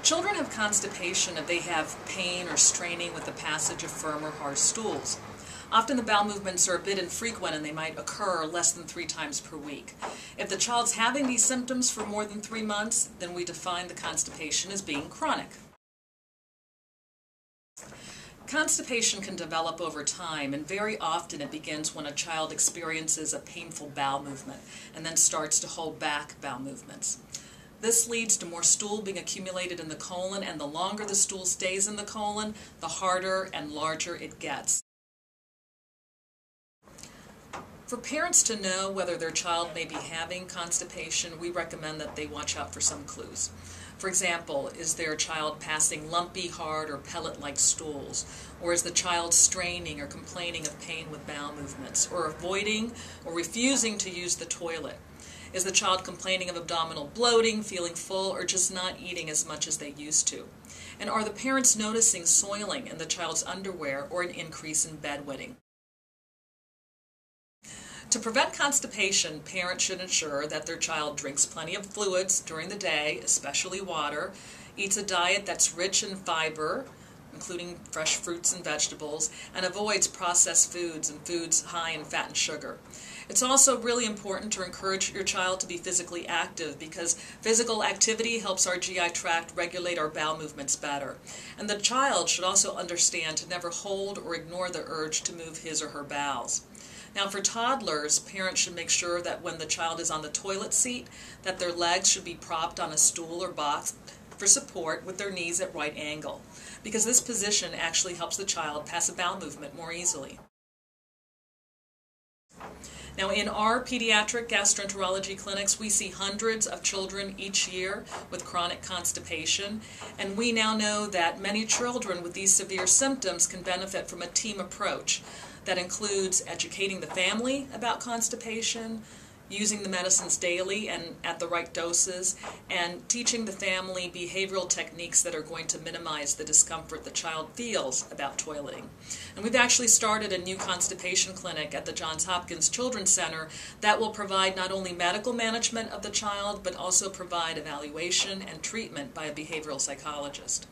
Children have constipation if they have pain or straining with the passage of firm or hard stools. Often the bowel movements are a bit infrequent and they might occur less than 3 times per week. If the child's having these symptoms for more than 3 months, then we define the constipation as being chronic. Constipation can develop over time, and very often it begins when a child experiences a painful bowel movement and then starts to hold back bowel movements. This leads to more stool being accumulated in the colon, and the longer the stool stays in the colon, the harder and larger it gets. For parents to know whether their child may be having constipation, we recommend that they watch out for some clues. For example, is their child passing lumpy, hard, or pellet-like stools? Or is the child straining or complaining of pain with bowel movements, or avoiding or refusing to use the toilet? Is the child complaining of abdominal bloating, feeling full, or just not eating as much as they used to? And are the parents noticing soiling in the child's underwear or an increase in bedwetting? To prevent constipation, parents should ensure that their child drinks plenty of fluids during the day, especially water, eats a diet that's rich in fiber, including fresh fruits and vegetables, and avoids processed foods and foods high in fat and sugar. It's also really important to encourage your child to be physically active, because physical activity helps our GI tract regulate our bowel movements better. And the child should also understand to never hold or ignore the urge to move his or her bowels. Now for toddlers, parents should make sure that when the child is on the toilet seat, that their legs should be propped on a stool or box for support with their knees at right angle, because this position actually helps the child pass a bowel movement more easily. Now in our pediatric gastroenterology clinics, we see hundreds of children each year with chronic constipation, and we now know that many children with these severe symptoms can benefit from a team approach that includes educating the family about constipation, using the medicines daily and at the right doses, and teaching the family behavioral techniques that are going to minimize the discomfort the child feels about toileting. And we've actually started a new constipation clinic at the Johns Hopkins Children's Center that will provide not only medical management of the child, but also provide evaluation and treatment by a behavioral psychologist.